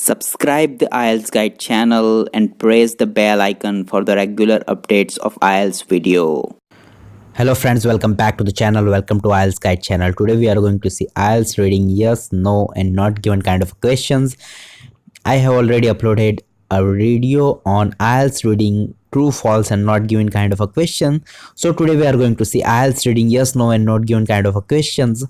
Subscribe the Ielts Guide channel and press the bell icon for the regular updates of Ielts video. Hello friends, welcome back to the channel. Welcome to Ielts Guide channel. Today we are going to see Ielts reading yes, no and not given kind of questions. I have already uploaded a video on Ielts reading true, false and not given kind of a question. So today we are going to see Ielts reading yes, no and not given kind of a questions.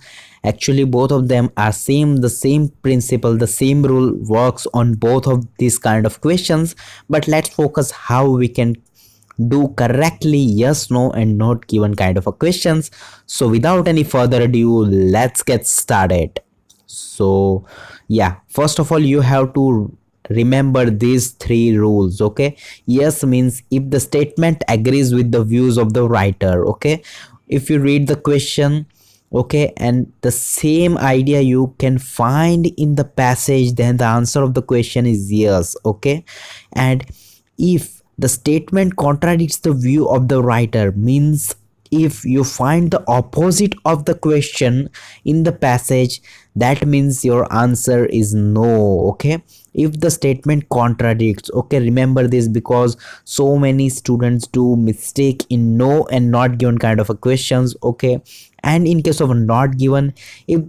Actually both of them are the same principle, the same rule works on both of these kind of questions. But let's focus how we can do correctly yes, no and not given kind of a questions. So without any further ado, let's get started. So yeah, first of all you have to remember these three rules. Okay, yes means if the statement agrees with the views of the writer. Okay, if you read the question, okay, and the same idea you can find in the passage, then the answer of the question is yes. Okay, and if the statement contradicts the view of the writer, means if you find the opposite of the question in the passage, that means your answer is no. Okay, if the statement contradicts, okay, remember this because so many students do mistake in no and not given kind of a questions. Okay, and in case of not given, if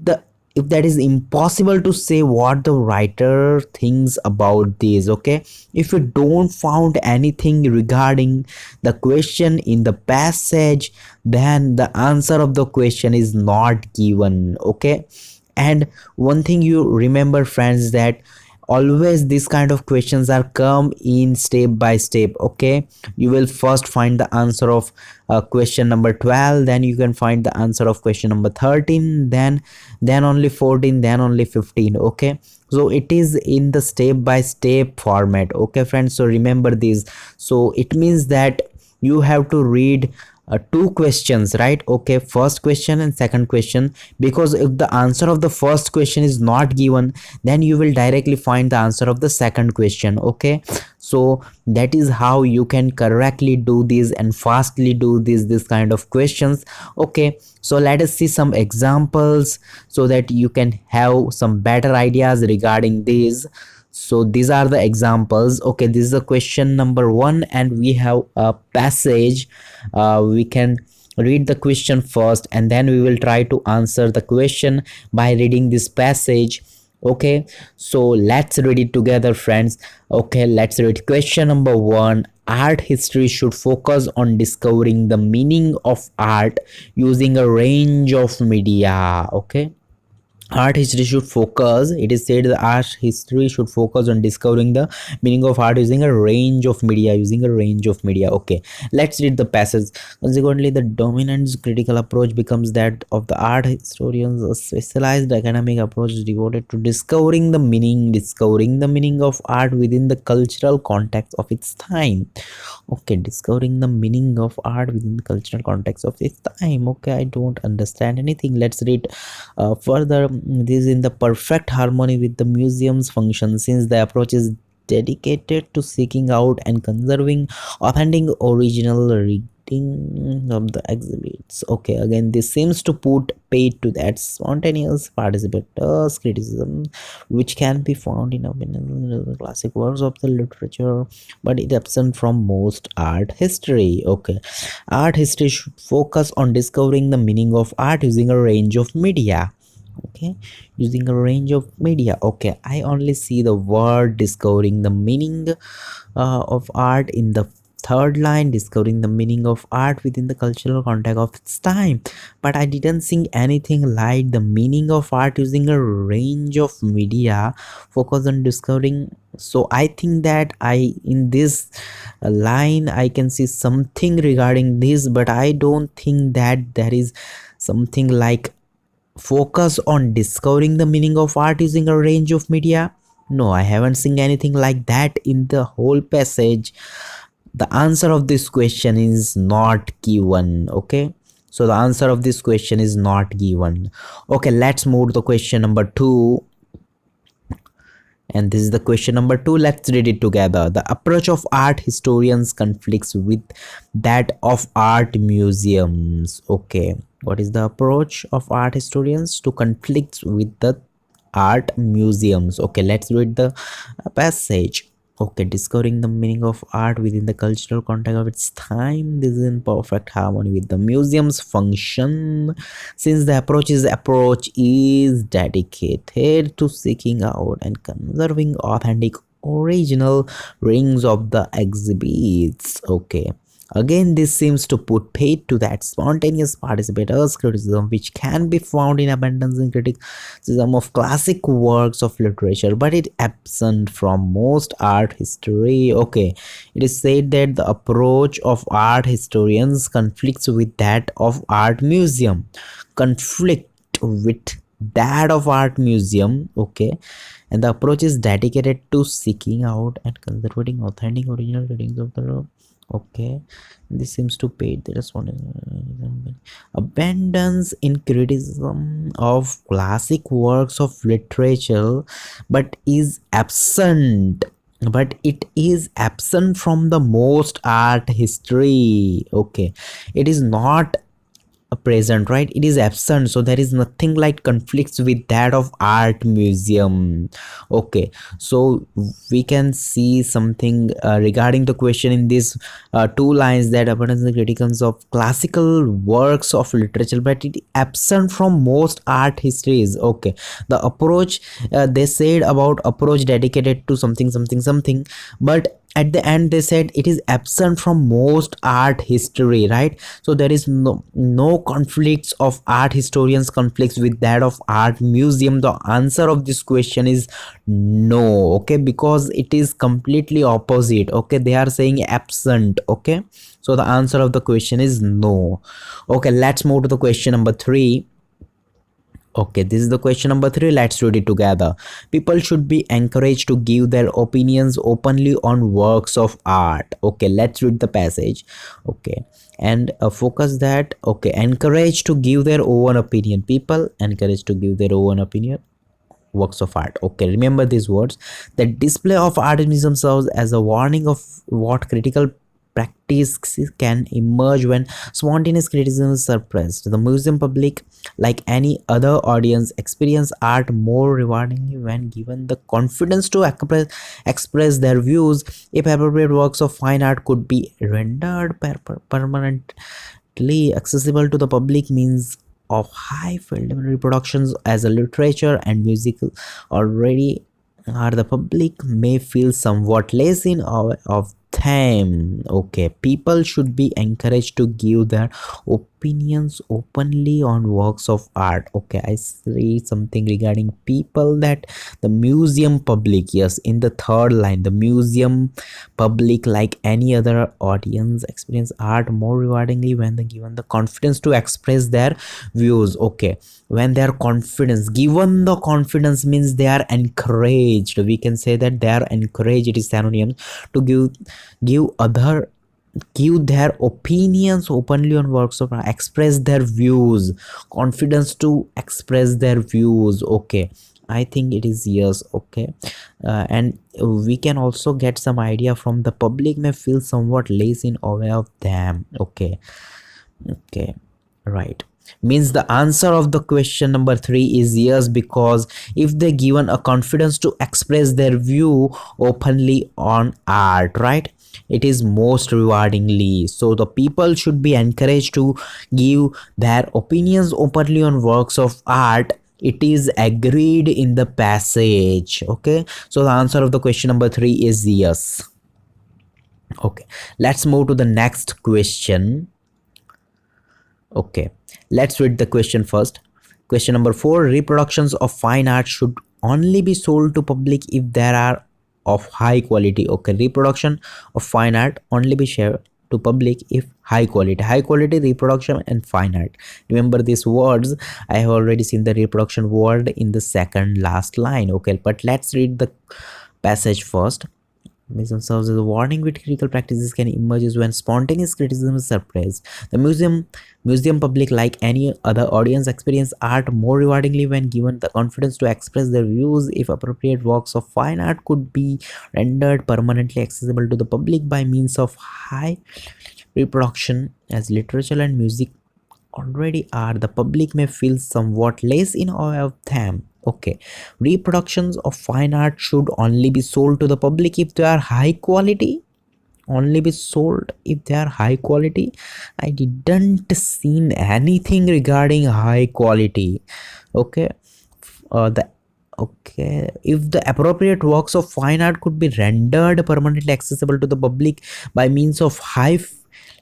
that is impossible to say what the writer thinks about this. Okay, if you don't found anything regarding the question in the passage, then the answer of the question is not given. Okay, and one thing you remember friends, that always these kind of questions are come in step by step. Okay, you will first find the answer of question number 12, then you can find the answer of question number 13, then only 14, then only 15. Okay, so it is in the step by step format. Okay friends, so remember this. So it means that you have to read two questions, right? Okay, first question and second question, because if the answer of the first question is not given, then you will directly find the answer of the second question. Okay, so that is how you can correctly do this and fastly do this kind of questions. Okay, so let us see some examples so that you can have some better ideas regarding this. So these are the examples. Okay, this is a question number 1 and we have a passage. We can read the question first and then we will try to answer the question by reading this passage. Okay, so let's read it together friends. Okay, let's read question number 1. Art history should focus on discovering the meaning of art using a range of media. Okay, art history should focus, it is said the art history should focus on discovering the meaning of art using a range of media. Okay, let's read the passage. Consequently, the dominant critical approach becomes that of the art historians, a specialized academic approach devoted to discovering the meaning of art within the cultural context of its time. Okay, discovering the meaning of art within the cultural context of its time. Okay, I don't understand anything. Let's read further. This is in the perfect harmony with the museum's function, since the approach is dedicated to seeking out and conserving authentic original reading of the exhibits. Okay, again this seems to put paid to that spontaneous participators criticism which can be found in the classic works of the literature, but it absent from most art history. Okay, art history should focus on discovering the meaning of art using a range of media. Okay, using a range of media. Okay, I only see the word discovering the meaning of art in the third line, discovering the meaning of art within the cultural context of its time, but I didn't see anything like the meaning of art using a range of media, focus on discovering. So I think that I in this line I can see something regarding this, but I don't think that there is something like focus on discovering the meaning of art using a range of media. No, I haven't seen anything like that in the whole passage. The answer of this question is not given. Okay, so the answer of this question is not given. Okay, let's move to question number 2. And this is the question number 2. Let's read it together. The approach of art historians conflicts with that of art museums. Okay, what is the approach of art historians? To conflicts with the art museums. Okay, let's read the passage. Okay, discovering the meaning of art within the cultural context of its time. This is in perfect harmony with the museum's function, since the approach is dedicated to seeking out and conserving authentic original rings of the exhibits. Okay, again, this seems to put paid to that spontaneous participators' criticism, which can be found in abundance in criticism of classic works of literature, but it absent from most art history. Okay, it is said that the approach of art historians conflicts with that of art museum. Conflict with that of art museum. Okay, and the approach is dedicated to seeking out and conserving authentic original readings of the. Okay, this seems to pay the response. Abundance in criticism of classic works of literature, but is absent. But it is absent from the most art history. Okay, it is not a present, right? It is absent, so there is nothing like conflicts with that of art museum. Okay, so we can see something regarding the question in these two lines, that abundance and criticals of classical works of literature, but it absent from most art histories. Okay, the approach, they said about approach dedicated to something something something, but at the end they said it is absent from most art history, right? So there is no conflicts of art historians conflicts with that of art museum. The answer of this question is no. Okay, because it is completely opposite. Okay, they are saying absent. Okay, so the answer of the question is no. Okay, let's move to the question number 3. Okay, this is the question number 3. Let's read it together. People should be encouraged to give their opinions openly on works of art. Okay, let's read the passage. Okay, and focus that. Okay, encouraged to give their own opinion. People encouraged to give their own opinion works of art. Okay, remember these words. The display of artism serves as a warning of what critical practice can emerge when spontaneous criticism is suppressed. The museum public, like any other audience, experience art more rewardingly when given the confidence to express their views. If appropriate works of fine art could be rendered permanently accessible to the public means of high film reproductions as a literature and musical already are, the public may feel somewhat less in awe of them. Okay, people should be encouraged to give their opinions openly on works of art. Okay, I say something regarding people, that the museum public, yes, in the third line, the museum public, like any other audience, experience art more rewardingly when they given the confidence to express their views. Okay, when they are confidence, given the confidence means they are encouraged. We can say that they are encouraged, it is synonym to give give their opinions openly on works of art, express their views, confidence to express their views. Okay, I think it is yes. Okay, and we can also get some idea from the public may feel somewhat less in aware of them. Okay, okay, right, means the answer of the question number 3 is yes, because if they given a confidence to express their view openly on art, right, it is most rewardingly. So the people should be encouraged to give their opinions openly on works of art. It is agreed in the passage. Okay, so the answer of the question number 3 is yes. Okay, let's move to the next question. Okay, let's read the question first. Question number 4. Reproductions of fine art should only be sold to public if there are of high quality. Okay, reproduction of fine art only be shared to public if high quality reproduction and fine art. Remember these words. I have already seen the reproduction word in the second last line. Okay, but let's read the passage first. Museum serves as a warning which critical practices can emerge when spontaneous criticism is suppressed. The museum public, like any other audience, experience art more rewardingly when given the confidence to express their views. If appropriate works of fine art could be rendered permanently accessible to the public by means of high reproduction as literature and music already are, the public may feel somewhat less in awe of them. Okay, reproductions of fine art should only be sold to the public if they are high quality. Only be sold if they are high quality. I didn't seen anything regarding high quality. Okay, the okay, if the appropriate works of fine art could be rendered permanently accessible to the public by means of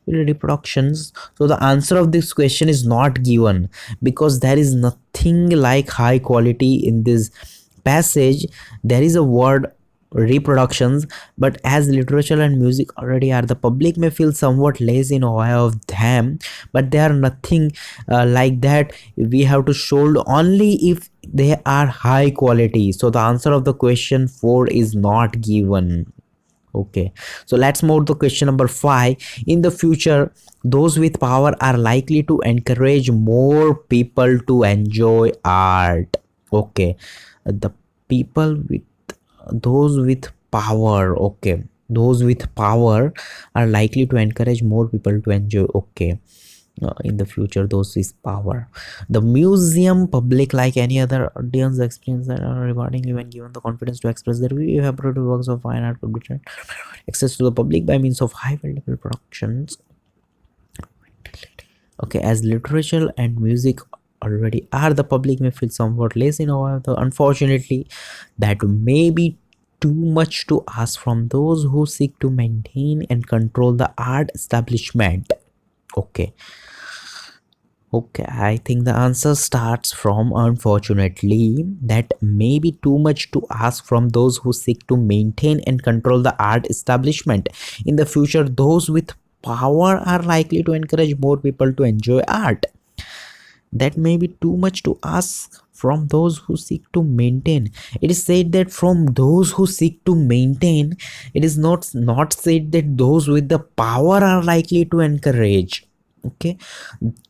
reproductions, so the answer of this question is not given, because there is nothing like high quality in this passage. There is a word reproductions, but as literature and music already are, the public may feel somewhat less in awe of them, but they are nothing like that. We have to sold only if they are high quality, so the answer of the question 4 is not given. Okay, so let's move to question number 5. In the future, those with power are likely to encourage more people to enjoy art. Okay, the people with those with power. Okay, those with power are likely to encourage more people to enjoy. Okay, in the future, those with power, the museum public, like any other audience experience that are rewarding when given the confidence to express their view, have produced works of fine art could be access to the public by means of high level productions. Okay, as literature and music already are, the public may feel somewhat less in awe. Unfortunately, that may be too much to ask from those who seek to maintain and control the art establishment. Okay, okay, I think the answer starts from unfortunately. That may be too much to ask from those who seek to maintain and control the art establishment. In the future, those with power are likely to encourage more people to enjoy art. That may be too much to ask from those who seek to maintain. It is said that from those who seek to maintain, it is not said that those with the power are likely to encourage. Okay,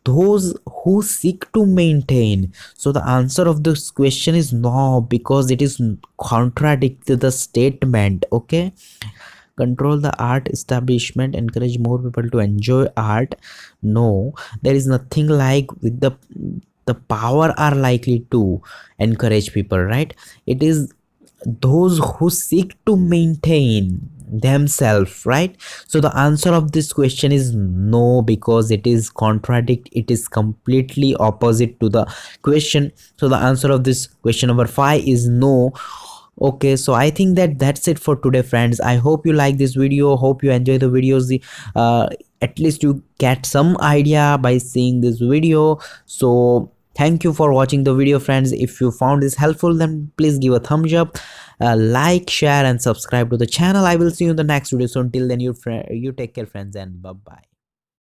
those who seek to maintain. So the answer of this question is no, because it is contradict to the statement. Okay, control the art establishment, encourage more people to enjoy art. No, there is nothing like with the power are likely to encourage people, right? It is those who seek to maintain themselves, right? So the answer of this question is no, because it is contradict, it is completely opposite to the question. So the answer of this question number 5 is no. Okay, so I think that that's it for today, friends. I hope you like this video, hope you enjoy the videos. At least you get some idea by seeing this video. So thank you for watching the video, friends. If you found this helpful, then please give a thumbs up, like, share and subscribe to the channel. I will see you in the next video. So until then, you take care, friends, and bye bye.